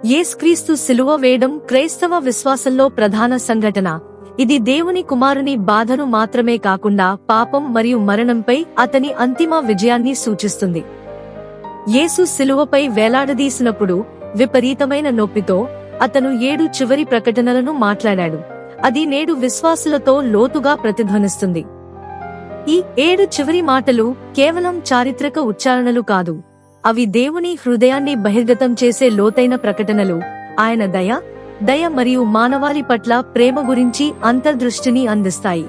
యేసుక్రీస్తు సిలువ వేయడం క్రైస్తవ విశ్వాసంలో ప్రధాన సంఘటన. ఇది దేవుని కుమారుని బాధను మాత్రమే కాకుండా పాపం మరియు మరణంపై అతని అంతిమ విజయాన్ని సూచిస్తుంది. యేసు సిలువపై వేలాడదీసినప్పుడు విపరీతమైన నొప్పితో అతను 7 చివరి ప్రకటనలను మాట్లాడాడు. అది నేడు విశ్వాసులతో లోతుగా ప్రతిధ్వనిస్తుంది. ఈ 7 చివరి మాటలు కేవలం చారిత్రక ఉచ్చారణలు కాదు, అవి దేవుని హృదయాన్ని బహిర్గతం చేసే లోతైన ప్రకటనలు. ఆయన దయ మరియు మానవాళి పట్ల ప్రేమ గురించి అంతర్దృష్టిని అందిస్తాయి.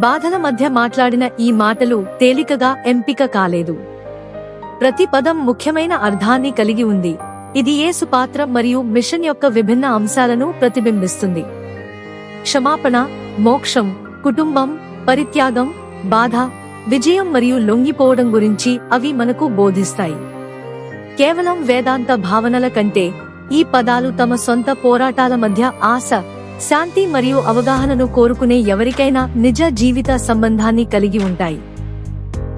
బాధల మధ్య మాట్లాడిన ఈ మాటలు తేలికగా ఎంపిక కాలేదు. ప్రతి పదం ముఖ్యమైన అర్థాన్ని కలిగి ఉంది. ఇది యేసు పాత్ర మరియు మిషన్ యొక్క విభిన్న అంశాలను ప్రతిబింబిస్తుంది. క్షమాపణ, మోక్షం, కుటుంబం, పరిత్యాగం, బాధ, విజయం మరియు లొంగిపోవడం గురించి అవి మనకు బోధిస్తాయి. కేవలం వేదాంత భావనల కంటే ఈ పదాలు తమ సొంత పోరాటాల మధ్య ఆశ, శాంతి మరియు అవగాహనను కోరుకునే ఎవరికైనా నిజ జీవిత సంబంధాన్ని కలిగి ఉంటాయి.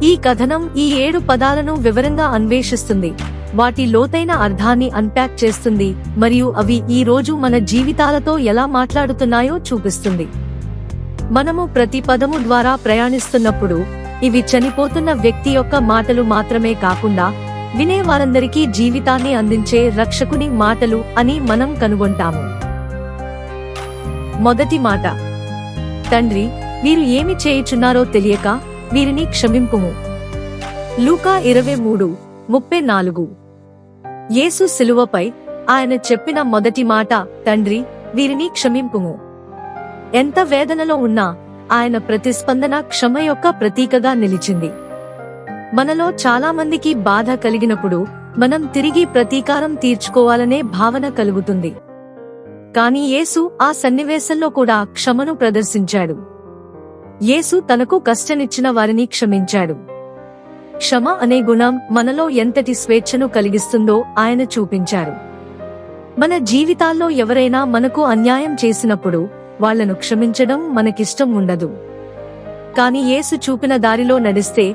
ఈ కథనం ఈ 7 పదాలను వివరంగా అన్వేషిస్తుంది, వాటి లోతైన అర్థాన్ని అన్ప్యాక్ చేస్తుంది మరియు అవి ఈ రోజు మన జీవితాలతో ఎలా మాట్లాడుతున్నాయో చూపిస్తుంది. మనము ప్రతి పదము ద్వారా ప్రయాణిస్తున్నప్పుడు ఇవి చనిపోతున్న వ్యక్తి యొక్క మాటలు మాత్రమే కాకుండా వినే వారందరికీ జీవితాన్ని అందించే రక్షకుని మాటలు అని మనం కనుగొంటాము. మొదటి మాట: తండ్రి, వీరు ఏమి చేయుచున్నారో తెలియక వీరిని క్షమింపుము. లూకా 23:34. యేసు సిలువపై ఆయన చెప్పిన మొదటి మాట, తండ్రి, వీరిని క్షమింపుము. ఎంత వేదనలో ఉన్నా ఆయన ప్రతిస్పందన క్షమ యొక్క ప్రతీకగా నిలిచింది. మనలో చాలా మందికి బాధ కలిగినప్పుడు మనం తిరిగి ప్రతీకారం తీర్చుకోవాలనే భావన కలుగుతుంది. కానీ యేసు ఆ సన్నివేశంలో కూడా క్షమను ప్రదర్శించాడు. యేసు తనకు కష్టనిచ్చిన వారిని క్షమించాడు. క్షమ అనే గుణం మనలో ఎంతటి స్వేచ్ఛను కలిగిస్తుందో ఆయన చూపించారు. మన జీవితాల్లో ఎవరైనా మనకు అన్యాయం చేసినప్పుడు వాళ్లను క్షమించడం మనకిష్టం ఉండదు. కాని యేసు చూపిన దారిలో నడిస్తే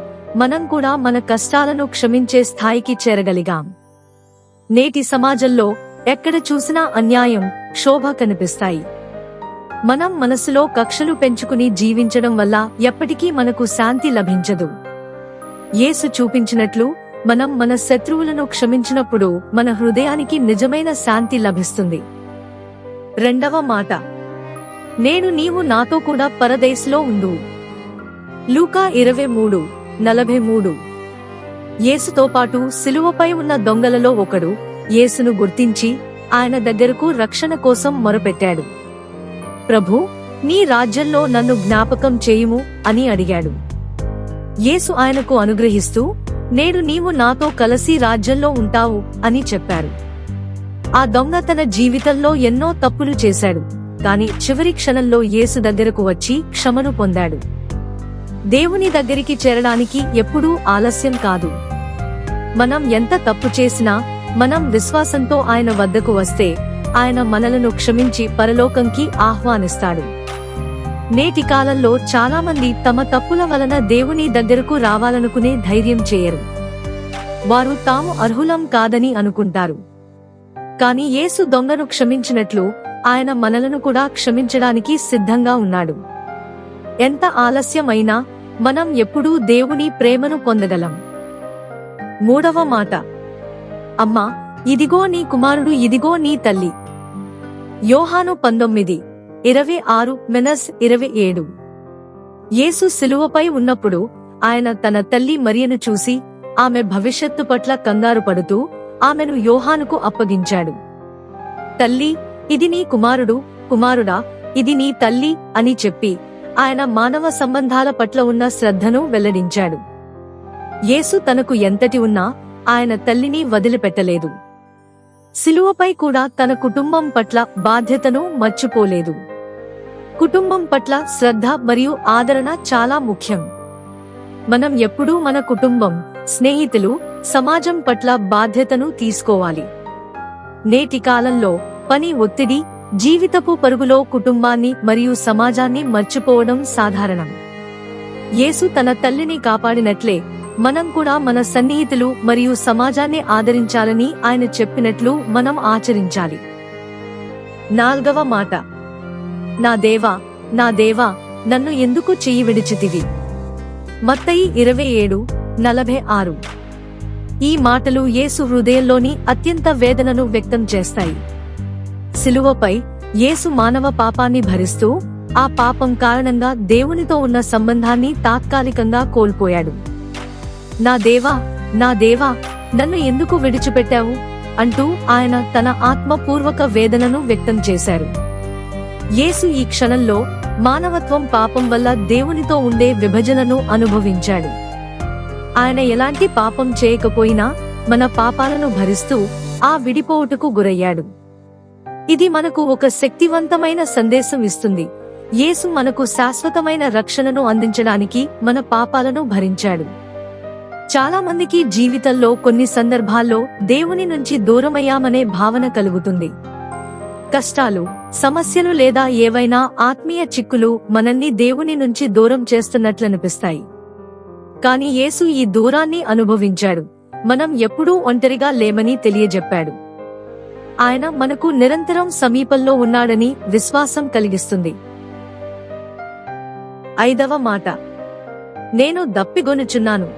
మనం కూడా మన కష్టాలను క్షమించే స్థాయికి చేరగలిగాం. నేటి సమాజంలో ఎక్కడ చూసినా అన్యాయం, క్షోభ కనిపిస్తాయి. మనం మనసులో కక్షలు పెంచుకుని జీవించడం వల్ల ఎప్పటికీ మనకు శాంతి లభించదు. యేసు చూపించినట్లు మనం మన శత్రువులను క్షమించినప్పుడు మన హృదయానికి నిజమైన శాంతి లభిస్తుంది. రెండవ మాట: నీవు నాతో కూడా పరదేశంలో ఉండు. లూకా 23:43. యేసుతో పాటు సిలువపై ఉన్న దొంగలలో ఒకడు యేసును గుర్తించి ఆయన దగ్గరకు రక్షణ కోసం మొరపెట్టాడు. ప్రభూ, నీ రాజ్యంలో నన్ను జ్ఞాపకం చేయుము అని అడిగాడు. యేసు ఆయనకు అనుగ్రహిస్తూ, నేడు నీవు నాతో కలిసి రాజ్యంలో ఉంటావు అని చెప్పారు. ఆ దొంగ తన జీవితంలో ఎన్నో తప్పులు చేశాడు, కాని చివరి క్షణంలో యేసు దగ్గరకు వచ్చి క్షమను పొందాడు. దేవుని దగ్గరికి చేరడానికి ఎప్పుడూ ఆలస్యం కాదు. మనం ఎంత తప్పు చేసినా మనం విశ్వాసంతో ఆయన వద్దకు వస్తే ఆయన మనలను క్షమించి పరలోకంకి ఆహ్వానిస్తాడు. నేటి కాలంలో చాలామంది తమ తప్పుల వలన దేవుని దగ్గరకు రావాలనుకునే ధైర్యం చేయరు. వారు తాము అర్హులం కాదని అనుకుంటారు. కాని యేసు దొంగను క్షమించినట్లు ఆయన మనలను కూడా క్షమించడానికి సిద్ధంగా ఉన్నాడు. ఎంత ఆలస్యమైనా మనం ఎప్పుడూ దేవుని ప్రేమను పొందగలం. మూడవ మాట: అమ్మా, ఇదిగో నీ కుమారుడు, ఇదిగో నీ తల్లి. యోహాను 19:26-27. యేసు సిలువపై ఉన్నప్పుడు ఆయన తన తల్లి మరియను చూసి ఆమె భవిష్యత్తు పట్ల కంగారు పడుతూ ఆమెను యోహానుకు అప్పగించాడు. తల్లి, ఇది నీ కుమారుడు, కుమారుడా, ఇది నీ తల్లి అని చెప్పి ఆయన మానవ సంబంధాల పట్ల ఉన్న శ్రద్ధను వెల్లడించాడు. యేసు తనకు ఎంతటి ఉన్నా ఆయన తల్లిని వదిలిపెట్టలేదు. సిలువపై కూడా తన కుటుంబం పట్ల బాధ్యతను మర్చిపోలేదు. కుటుంబం పట్ల శ్రద్ధ మరియు ఆదరణ చాలా ముఖ్యం. మనం ఎప్పుడూ మన కుటుంబం, స్నేహితులు, సమాజం పట్ల బాధ్యతను తీసుకోవాలి. నేటి కాలంలో పని ఒత్తిడి, జీవితపు పరుగులో కుటుంబాన్ని మరియు సమాజాన్ని మర్చిపోవడం సాధారణం. యేసు తన తల్లిని కాపాడినట్లే మనం కూడా మన సన్నిహితులు మరియు సమాజాన్ని ఆదరించాలని ఆయన చెప్పినట్లు మనం ఆచరించాలి. 4వ మాట, నా దేవా, నా దేవా, నన్ను ఎందుకు చెయ్యి విడిచితివి? మత్తయి 27:46. ఈ మాటలు యేసు హృదయంలోని అత్యంత వేదనను వ్యక్తం చేస్తాయి. సిలువపై యేసు మానవ పాపాన్ని భరిస్తూ ఆ పాపం కారణంగా దేవునితో ఉన్న సంబంధాన్ని తాత్కాలికంగా కోల్పోయాడు. నా దేవా, నా దేవా, నన్ను ఎందుకు విడిచిపెట్టావు అంటూ ఆయన తన ఆత్మపూర్వక వేదనను వ్యక్తం చేశారు. యేసు ఈ క్షణంలో మానవత్వం పాపం వల్ల దేవునితో ఉండే విభజనను అనుభవించాడు. ఆయన ఎలాంటి పాపం చేయకపోయినా మన పాపాలను భరిస్తూ ఆ విడిపోవుటకు గురయ్యాడు. ఇది మనకు ఒక శక్తివంతమైన సందేశం ఇస్తుంది. యేసు మనకు శాశ్వతమైన రక్షణను అందించడానికి మన పాపాలను భరించాడు. చాలా మందికి జీవితంలో కొన్ని సందర్భాల్లో దేవుని నుంచి దూరమయ్యామనే భావన కలుగుతుంది. కష్టాలు, సమస్యలు లేదా ఏవైనా ఆత్మీయ చిక్కులు మనల్ని దేవుని నుంచి దూరం చేస్తున్నట్లనిపిస్తాయి. కాని యేసు ఈ దూరాన్ని అనుభవించాడు. మనం ఎప్పుడూ ఒంటరిగా లేమని తెలియజెప్పాడు. ఆయన మనకు నిరంతరం సమీపంలో ఉన్నాడని విశ్వాసం కలిగిస్తుంది. 5వ మాట, నేను దప్పిగొనుచున్నాను.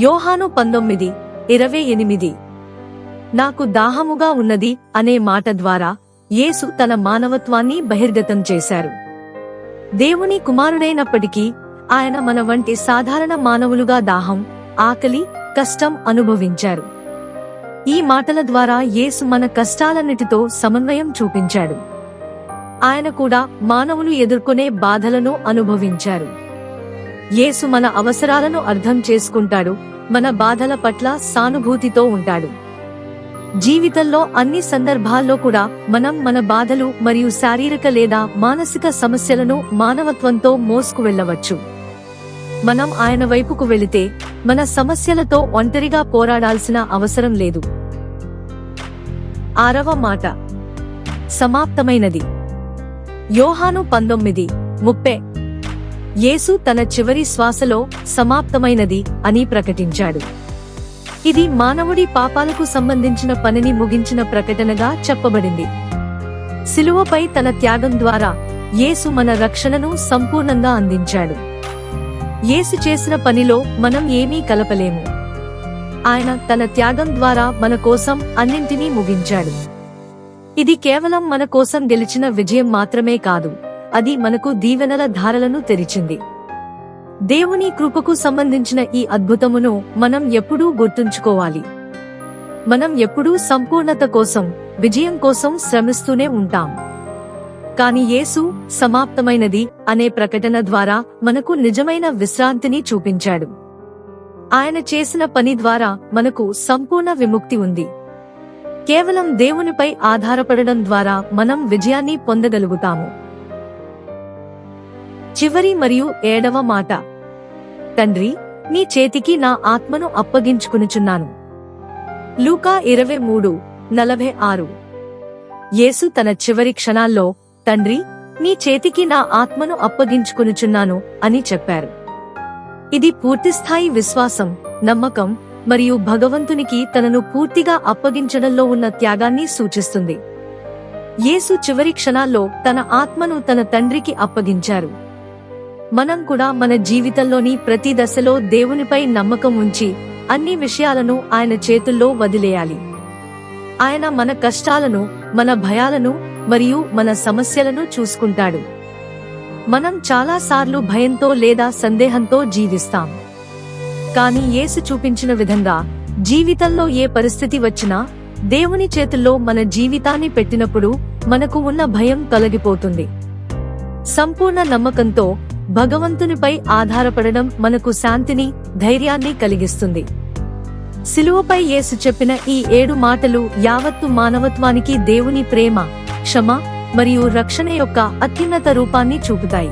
యోహాను 19:28. నాకు దాహముగా ఉన్నది అనే మాట ద్వారా యేసు తన మానవత్వాన్ని బహిర్గతం చేశారు. దేవుని కుమారుడైనప్పటికీ ఆయన మన వంటి సాధారణ మానవులుగా దాహం, ఆకలి, కష్టం అనుభవించారు. ఈ మాటల ద్వారా యేసు మన కష్టాలన్నిటితో సమన్వయం చూపించాడు. ఆయన కూడా మానవులు ఎదుర్కొనే బాధలను అనుభవించారు. యేసు మన అవసరాలను అర్థం చేసుకుంటాడు, మన బాధల పట్ల సానుభూతితో ఉంటాడు. జీవితంలో అన్ని సందర్భాల్లో కూడా మనం మన బాధలు మరియు శారీరక లేదా మానసిక సమస్యలను మానవత్వంతో మోసుకు వెళ్ళవచ్చు. మనం ఆయన వైపుకు వెళితే మన సమస్యలతో ఒంటరిగా పోరాడాల్సిన అవసరం లేదు. 6వ మాట, సమాప్తమైనది. యోహాను 19:30. యేసు తన చివరి శ్వాసలో సమాప్తమైనది అని ప్రకటించాడు. ఇది మానవుడి పాపాలకు సంబంధించిన పనిని ముగించిన ప్రకటనగా చెప్పబడింది. సిలువపై తన త్యాగం ద్వారా యేసు మన రక్షణను సంపూర్ణంగా అందించాడు. యేసు చేసిన పనిలో మనం ఏమీ కలపలేము. ఆయన తన త్యాగం ద్వారా మన కోసం అన్నింటినీ ముగించాడు. ఇది కేవలం మన కోసం గెలిచిన విజయం మాత్రమే కాదు, అది మనకు దీవెనల ధారలను తెరిచింది. దేవుని కృపకు సంబంధించిన ఈ అద్భుతమును మనం ఎప్పుడూ గుర్తుంచుకోవాలి. మనం ఎప్పుడూ సంపూర్ణత కోసం, విజయం కోసం శ్రమిస్తూనే ఉంటాం. కాని యేసు సమాప్తమైనది అనే ప్రకటన ద్వారా మనకు నిజమైన విశ్రాంతిని చూపించాడు. ఆయన చేసిన పని ద్వారా మనకు సంపూర్ణ విముక్తి ఉంది. కేవలం దేవునిపై ఆధారపడడం ద్వారా మనం విజయాన్ని పొందగలుగుతాము. చివరి మరియు 7వ మాట, తండ్రి, నీ చేతికి నా ఆత్మను అప్పగించుకునుచున్నాను. లూకా 23:46. యేసు తన చివరి క్షణాల్లో, తండ్రి, నీ చేతికి నా ఆత్మను అప్పగించుకునుచున్నాను అని చెప్పారు. ఇది పూర్తిస్థాయి విశ్వాసం, నమ్మకం మరియు భగవంతునికి తనను పూర్తిగా అప్పగించడంలో ఉన్న త్యాగాన్ని సూచిస్తుంది. యేసు చివరి క్షణాల్లో తన ఆత్మను తన తండ్రికి అప్పగించారు. మనం కూడా మన జీవితంలోని ప్రతి దశలో దేవునిపై నమ్మకం ఉంచి అన్ని విషయాలను ఆయన చేతుల్లో వదిలేయాలి. ఆయన మన కష్టాలను, మన భయాలను మరియు మన సమస్యలను చూసుకుంటాడు. మనం చాలాసార్లు భయంతో లేదా సందేహంతో జీవిస్తాం. కానీ యేసు చూపించిన విధంగా జీవితంలో ఏ పరిస్థితి వచ్చినా దేవుని చేతుల్లో మన జీవితాన్ని పెట్టినప్పుడు మనకు ఉన్న భయం తొలగిపోతుంది. సంపూర్ణ నమ్మకంతో భగవంతునిపై ఆధారపడడం మనకు శాంతిని, ధైర్యాన్ని కలిగిస్తుంది. సిలువపై యేసు చెప్పిన ఈ 7 మాటలు యావత్తు మానవత్వానికి దేవుని ప్రేమ, క్షమ మరియు రక్షణ యొక్క అత్యున్నత రూపాన్ని చూపుతాయి.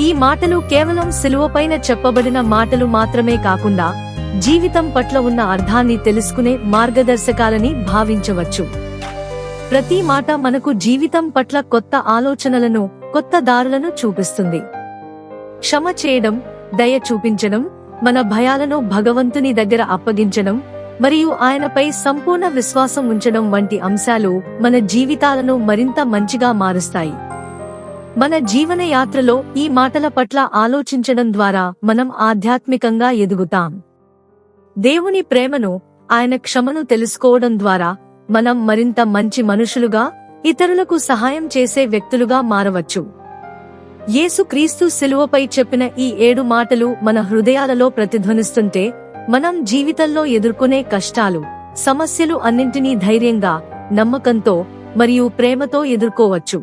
ఈ మాటలు కేవలం సిలువపైన చెప్పబడిన మాటలు మాత్రమే కాకుండా జీవితం పట్ల ఉన్న అర్థాన్ని తెలుసుకునే మార్గదర్శకాలని భావించవచ్చు. ప్రతి మాట మనకు జీవితం పట్ల కొత్త ఆలోచనలను, కొత్త దారులను చూపిస్తుంది. క్షమ చేయడం, దయ చూపించడం మన భయాలను భగవంతుని దగ్గర అప్పగించడం మరియు ఆయనపై సంపూర్ణ విశ్వాసం ఉంచడం వంటి అంశాలు మన జీవితాలను మరింత మంచిగా మారుస్తాయి. మన జీవన యాత్రలో ఈ మాటల పట్ల ఆలోచించడం ద్వారా మనం ఆధ్యాత్మికంగా ఎదుగుతాం. దేవుని ప్రేమను, ఆయన క్షమను తెలుసుకోవడం ద్వారా మనం మరింత మంచి మనుషులుగా, ఇతరులకు సహాయం చేసే వ్యక్తులుగా మారవచ్చు. యేసుక్రీస్తు శిలువపై చెప్పిన ఈ 7 మాటలు మన హృదయాలలో ప్రతిధ్వనిస్తుంటే మనం జీవితంలో ఎదుర్కొనే కష్టాలు, సమస్యలు అన్నింటినీ ధైర్యంగా, నమ్మకంతో మరియు ప్రేమతో ఎదుర్కోవచ్చు.